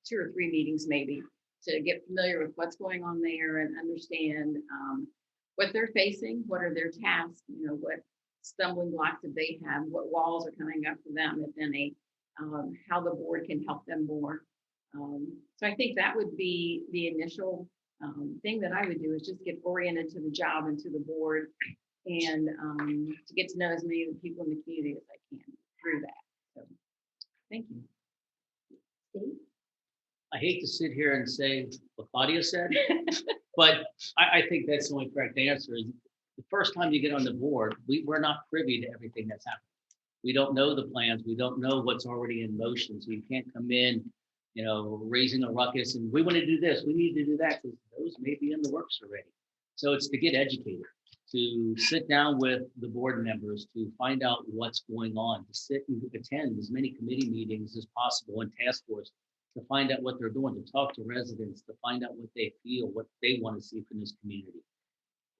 2 or 3 meetings maybe, to get familiar with what's going on there and understand what they're facing, what are their tasks, what stumbling blocks that they have, what walls are coming up for them, if any, how the board can help them more. So I think that would be the initial thing that I would do, is just get oriented to the job and to the board, and to get to know as many of the people in the community as I can through that. So, thank you. Steve? I hate to sit here and say what Claudia said, but I think that's the only correct answer. Is the first time you get on the board, we're not privy to everything that's happening. We don't know the plans. We don't know what's already in motion. So you can't come in, raising a ruckus and we want to do this, we need to do that, because those may be in the works already. So it's to get educated, to sit down with the board members, to find out what's going on, to sit and attend as many committee meetings as possible and task force, to find out what they're doing, to talk to residents, to find out what they feel, what they want to see from this community.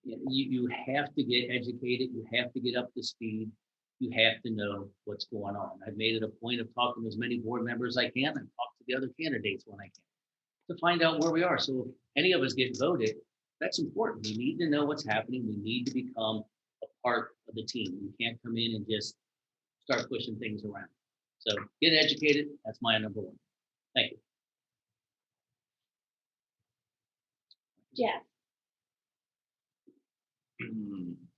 You have to get educated. You have to get up to speed. You have to know what's going on. I've made it a point of talking to as many board members as I can and talk to the other candidates when I can to find out where we are. So if any of us get voted, that's important. We need to know what's happening. We need to become a part of the team. You can't come in and just start pushing things around. So get educated. That's my number one. Thank you. Jeff?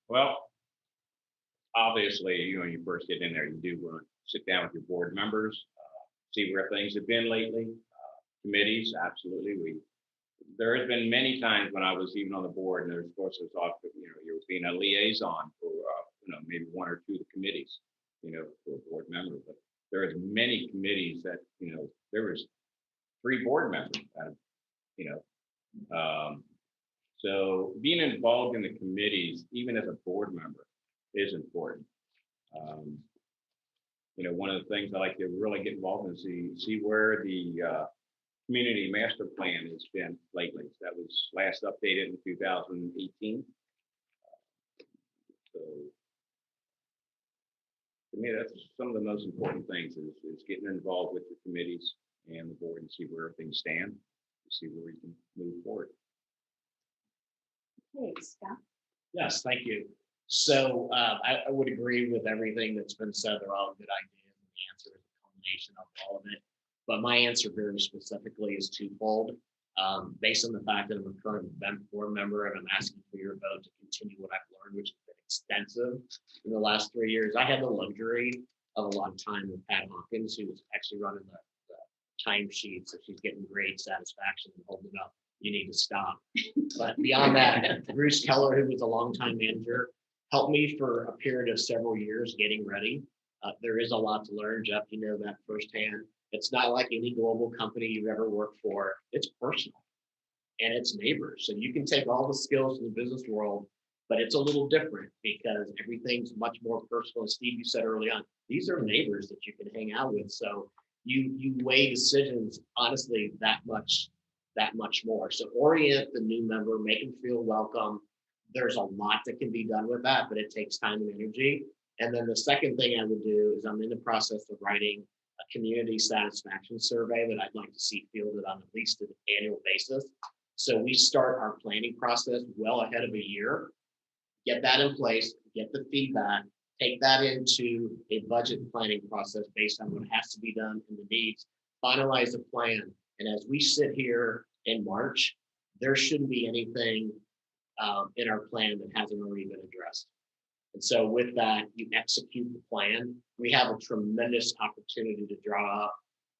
Well, obviously, when you first get in there, you do want to sit down with your board members, see where things have been lately. Committees, absolutely. There has been many times when I was even on the board, and there's of course there's often, you're being a liaison for maybe 1 or 2 of the committees, for a board member. But there is many committees that there was 3 board members, so being involved in the committees, even as a board member, is important. One of the things I like to really get involved in is see where the community master plan has been lately. That was last updated in 2018. So to me, that's some of the most important things is getting involved with the committees and the board and see where things stand, to see where we can move forward. Hey, Scott? Yes, thank you. So I would agree with everything that's been said. They're all good ideas, and the answer is a combination of all of it. But my answer very specifically is twofold. Based on the fact that I'm a current board member and I'm asking for your vote to continue what I've learned, which has been extensive in the last 3 years. I had the luxury of a lot of time with Pat Hawkins, who was actually running the timesheet. So she's getting great satisfaction and holding up. You need to stop. But beyond that, Bruce Keller, who was a longtime manager, helped me for a period of several years getting ready. There is a lot to learn, Jeff, you know that firsthand. It's not like any global company you've ever worked for. It's personal and it's neighbors. So you can take all the skills in the business world, but it's a little different because everything's much more personal. As Steve, you said early on, these are neighbors that you can hang out with. So you weigh decisions, honestly, that much more. So orient the new member, make them feel welcome. There's a lot that can be done with that, but it takes time and energy. And then the second thing I would do is I'm in the process of writing a community satisfaction survey that I'd like to see fielded on at least an annual basis. So we start our planning process well ahead of a year, get that in place, get the feedback, take that into a budget planning process based on what has to be done and the needs, finalize a plan. And as we sit here in March, there shouldn't be anything in our plan that hasn't already been addressed. And so with that, you execute the plan. We have a tremendous opportunity to draw up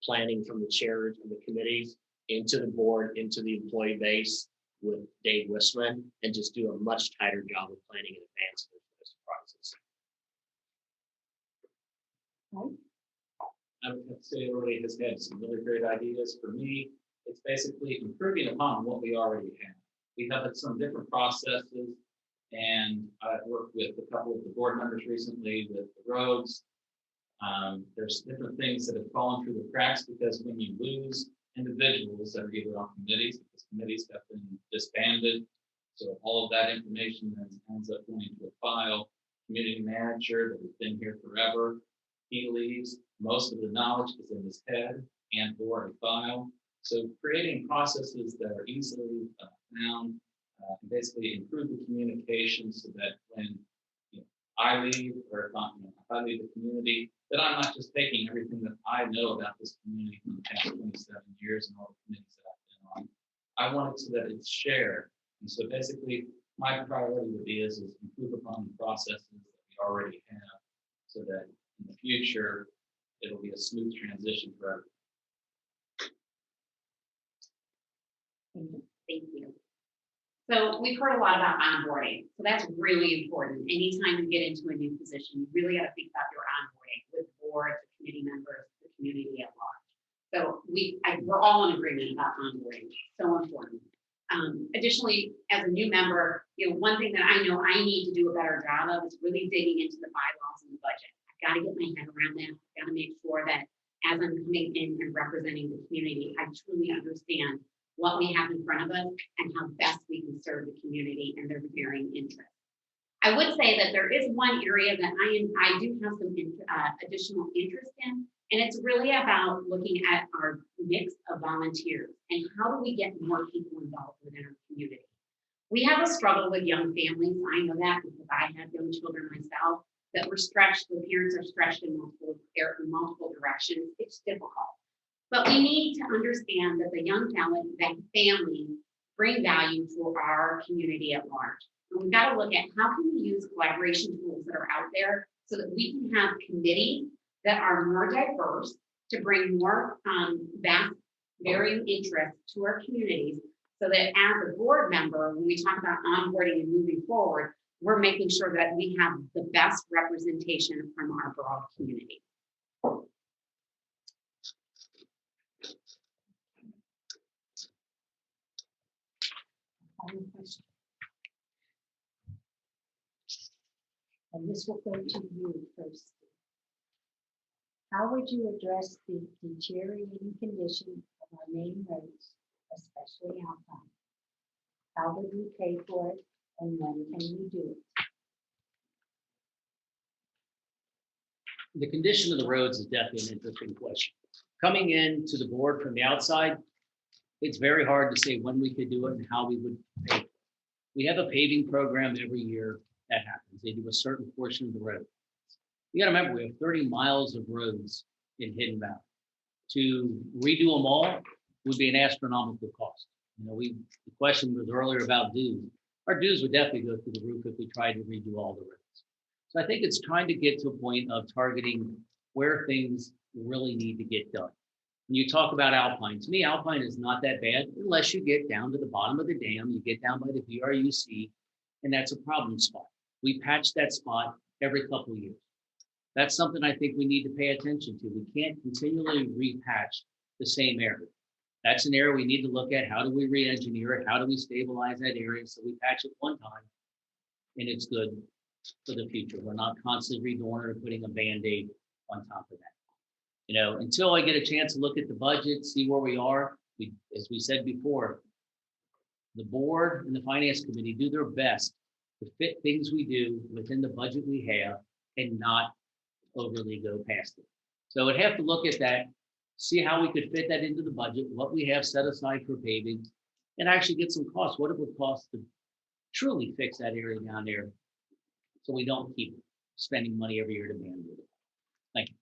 planning from the chairs of the committees into the board, into the employee base with Dave Wisman, and just do a much tighter job of planning in advance of this process. Right. I would have to say everybody has had some really great ideas. For me, it's basically improving upon what we already have. We have some different processes, and I've worked with a couple of the board members recently with the roads. There's different things that have fallen through the cracks because when you lose individuals that are either on committees, because committees have been disbanded, so all of that information then ends up going into a file. Community manager that has been here forever, he leaves. Most of the knowledge is in his head and or a file. So creating processes that are easily found, and basically improve the communication so that when I leave, or if I leave the community, that I'm not just taking everything that I know about this community from the past 27 years and all the committees that I've been on. I want it so that it's shared. And so basically, my priority would be is improve upon the processes that we already have so that in the future, it'll be a smooth transition for everyone. Thank you. So we've heard a lot about onboarding. So that's really important. Anytime you get into a new position, you really got to think about your onboarding with the board, the committee members, the community at large. So we're all in agreement about onboarding. So important. Additionally, as a new member, one thing that I know I need to do a better job of is really digging into the bylaws and the budget. I've got to get my head around that. I've got to make sure that as I'm coming in and representing the community, I truly understand what we have in front of us and how best we can serve the community and their varying interests. I would say that there is one area that I do have some additional interest in, and it's really about looking at our mix of volunteers and how do we get more people involved within our community. We have a struggle with young families. I know that because I have young children myself that we're stretched, the parents are stretched in multiple directions. It's difficult. But we need to understand that the young family bring value to our community at large. And we've got to look at how can we use collaboration tools that are out there so that we can have committees that are more diverse to bring more vast, varying interests to our communities so that as a board member, when we talk about onboarding and moving forward, we're making sure that we have the best representation from our broad community. And this will go to you first. How would you address the deteriorating condition of our main roads, especially Alpine? How would we pay for it, and when can we do it? The condition of the roads is definitely an interesting question. Coming into the board from the outside, it's very hard to say when we could do it and how we would pay for it. We have a paving program every year that happens. They do a certain portion of the road. You got to remember, we have 30 miles of roads in Hidden Valley. To redo them all would be an astronomical cost. The question was earlier about dues. Our dues would definitely go through the roof if we tried to redo all the roads. So I think it's trying to get to a point of targeting where things really need to get done. When you talk about Alpine, to me, Alpine is not that bad unless you get down to the bottom of the dam, you get down by the VRUC, and that's a problem spot. We patch that spot every couple of years. That's something I think we need to pay attention to. We can't continually repatch the same area. That's an area we need to look at. How do we re-engineer it? How do we stabilize that area so we patch it one time and it's good for the future? We're not constantly redoing it or putting a Band-Aid on top of that. Until I get a chance to look at the budget, see where we are, as we said before, the board and the finance committee do their best to fit things we do within the budget we have and not overly go past it. So we'd have to look at that, see how we could fit that into the budget, what we have set aside for paving, and actually get some costs, what it would cost to truly fix that area down there so we don't keep spending money every year to manage it. Thank you.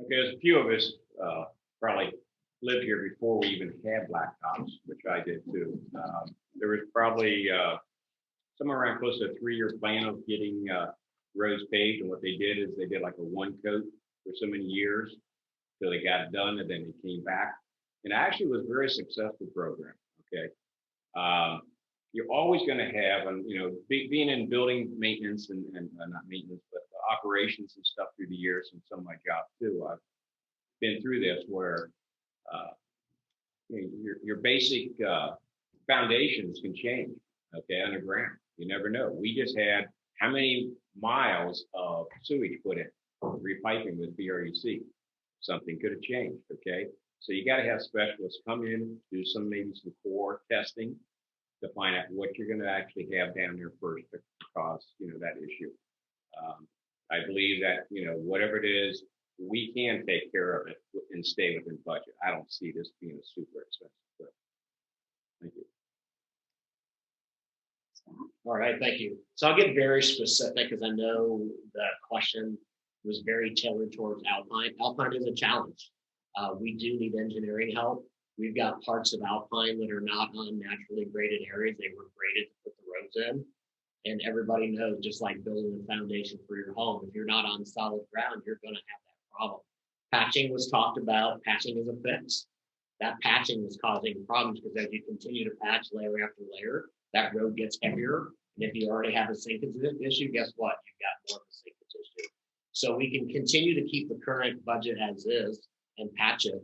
Okay, there's a few of us probably lived here before we even had blacktops, which I did too. There was probably somewhere around close to a 3-year plan of getting roads paved, and what they did is they did like a one coat for so many years till they got it done, and then they came back. And actually was a very successful program. Okay, you're always going to have, and being in building maintenance and not maintenance, but operations and stuff through the years, and some of my job too. I've been through this where your basic foundations can change. Okay, underground, you never know. We just had how many miles of sewage put in, repiping with BRUC. Something could have changed. Okay, so you got to have specialists come in, do maybe some core testing to find out what you're going to actually have down there first to cause that issue. I believe that whatever it is, we can take care of it and stay within budget. I don't see this being super expensive. But thank you. All right, thank you. So I'll get very specific because I know the question was very tailored towards Alpine. Alpine is a challenge. We do need engineering help. We've got parts of Alpine that are not on naturally graded areas. They were graded to put the roads in. And everybody knows, just like building a foundation for your home, if you're not on solid ground, you're going to have that problem. Patching was talked about. Patching is a fix. That patching is causing problems because as you continue to patch layer after layer, that road gets heavier. And if you already have a sinkage issue, guess what? You've got more of a sinkage issue. So we can continue to keep the current budget as is and patch it,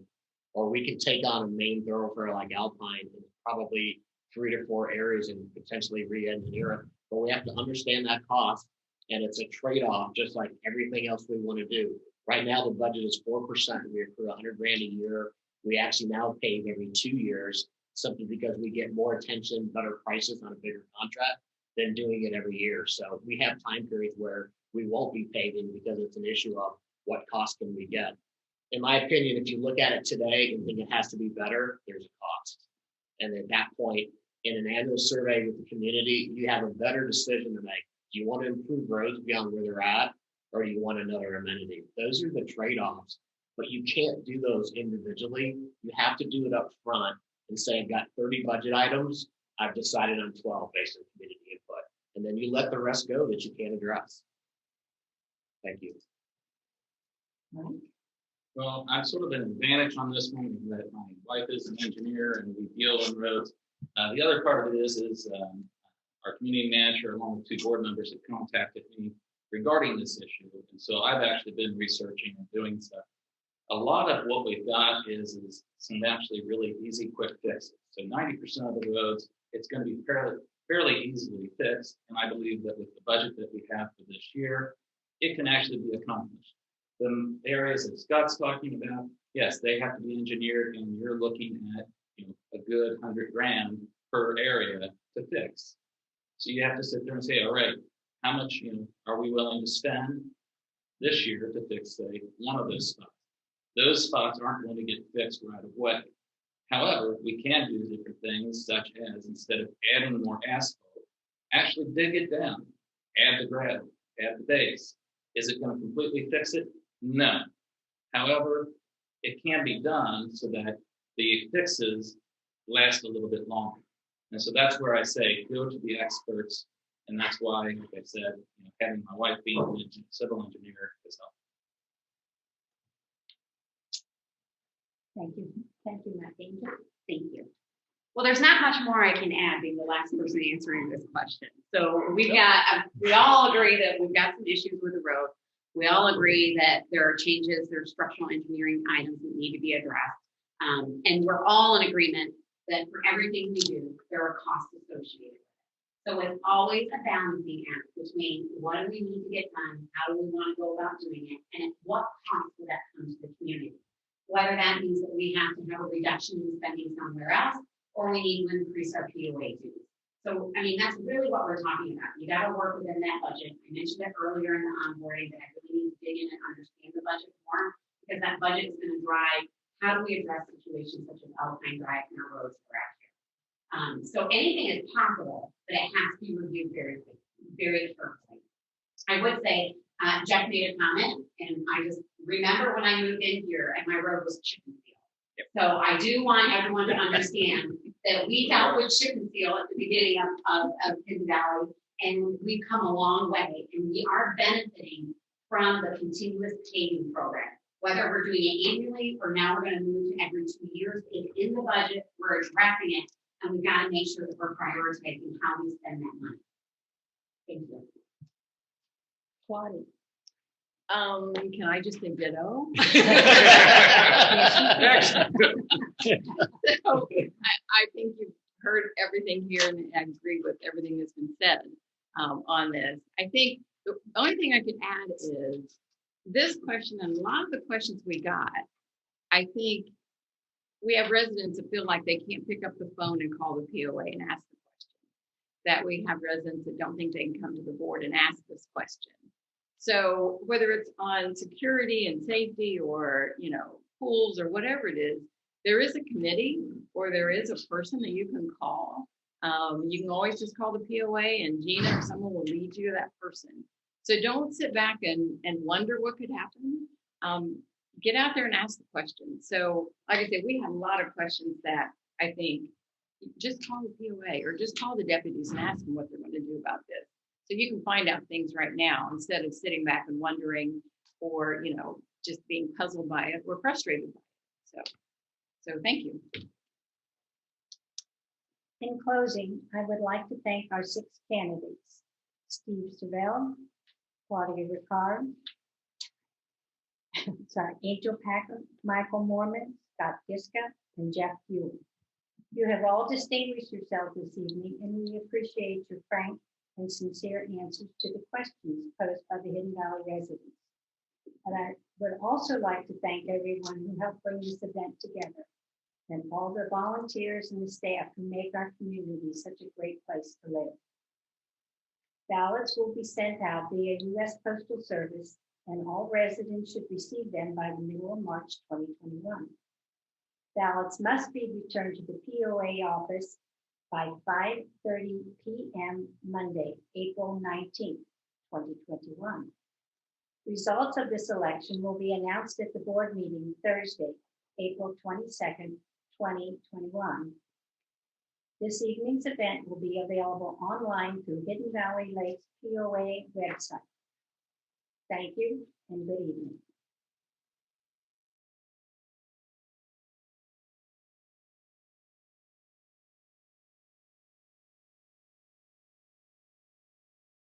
or we can take on a main thoroughfare like Alpine in probably 3 to 4 areas and potentially re-engineer it. But we have to understand that cost, and it's a trade-off, just like everything else we want to do. Right now, the budget is 4%. We accrue $100,000 a year. We actually now pay every 2 years, simply because we get more attention, better prices on a bigger contract than doing it every year. So we have time periods where we won't be paving because it's an issue of what cost can we get. In my opinion, if you look at it today and think it has to be better, there's a cost. And at that point, in an annual survey with the community, you have a better decision to make. Do you want to improve roads beyond where they're at, or do you want another amenity? Those are the trade-offs, but you can't do those individually. You have to do it up front and say, I've got 30 budget items. I've decided on 12 based on community input. And then you let the rest go that you can't address. Thank you. Well, I'm sort of an advantage on this one that my wife is an engineer and we deal in roads. The other part of it is our community manager, along with 2 board members, have contacted me regarding this issue. And so I've actually been researching and doing stuff. A lot of what we've got is some actually really easy, quick fixes. So 90% of the roads, it's going to be fairly easily fixed. And I believe that with the budget that we have for this year, it can actually be accomplished. The areas that Scott's talking about, yes, they have to be engineered, and you're looking at a good $100,000 per area to fix. So you have to sit there and say, all right, how much are we willing to spend this year to fix, say, one of those spots? Those spots aren't going to get fixed right away. However, we can do different things, such as instead of adding more asphalt, actually dig it down, add the gravel, add the base. Is it going to completely fix it? No. However, it can be done so that the fixes last a little bit longer. And so that's where I say, go to the experts. And that's why, like I said, having my wife being a civil engineer is helpful. Thank you. Thank you, Matthew. Thank you. Well, there's not much more I can add being the last person answering this question. So we all agree that we've got some issues with the road. We all agree that there are changes, there are structural engineering items that need to be addressed. And we're all in agreement that for everything we do, there are costs associated with it. So it's always a balancing act between what do we need to get done, how do we want to go about doing it, and at what cost will that come to the community. Whether that means that we have to have a reduction in spending somewhere else, or we need to increase our POA dues. So, I mean, that's really what we're talking about. You got to work within that budget. I mentioned it earlier in the onboarding that I really need to dig in and understand the budget more, because that budget is going to drive how do we address situations such as Alpine Drive and our roads for out here. So anything is possible, but it has to be reviewed very carefully. I would say, Jeff made a comment, and I just remember when I moved in here and my road was chicken seal. Yep. So I do want everyone to understand that we dealt with chicken seal at the beginning of Hidden Valley, and we've come a long way, and we are benefiting from the continuous paving program. Whether we're doing it annually or now we're going to move to every 2 years, it's in the budget, we're addressing it, And we've got to make sure that we're prioritizing how we spend that money. Thank you. Claudia. Can I just say ditto? So, I think you've heard everything here and I agree with everything that's been said on this. I think the only thing I could add is this question and a lot of the questions we got, I think we have residents that feel like they can't pick up the phone and call the POA and ask the question. That we have residents that don't think they can come to the board and ask this question. So whether it's on security and safety or, you know, pools or whatever it is, there is a committee or there is a person that you can call. You can always just call the POA and Gina or someone will lead you to that person. So don't sit back and wonder what could happen. Get out there and ask the question. So like I said, we have a lot of questions that I think just call the POA or just call the deputies and ask them what they're going to do about this. So you can find out things right now instead of sitting back and wondering or, you know, just being puzzled by it or frustrated by it. So thank you. In closing, I would like to thank our 6 candidates, Steve Savell, Claudia Ricard, Angel Packer, Michael Mormon, Scott Giska, and Jeff Buell. You have all distinguished yourselves this evening, and we appreciate your frank and sincere answers to the questions posed by the Hidden Valley residents. And I would also like to thank everyone who helped bring this event together, and all the volunteers and the staff who make our community such a great place to live. Ballots will be sent out via U.S. Postal Service, and all residents should receive them by the middle of March 2021. Ballots must be returned to the POA office by 5:30 p.m. Monday, April 19th, 2021. Results of this election will be announced at the board meeting Thursday, April 22nd, 2021. This evening's event will be available online through Hidden Valley Lakes POA website. Thank you and good evening.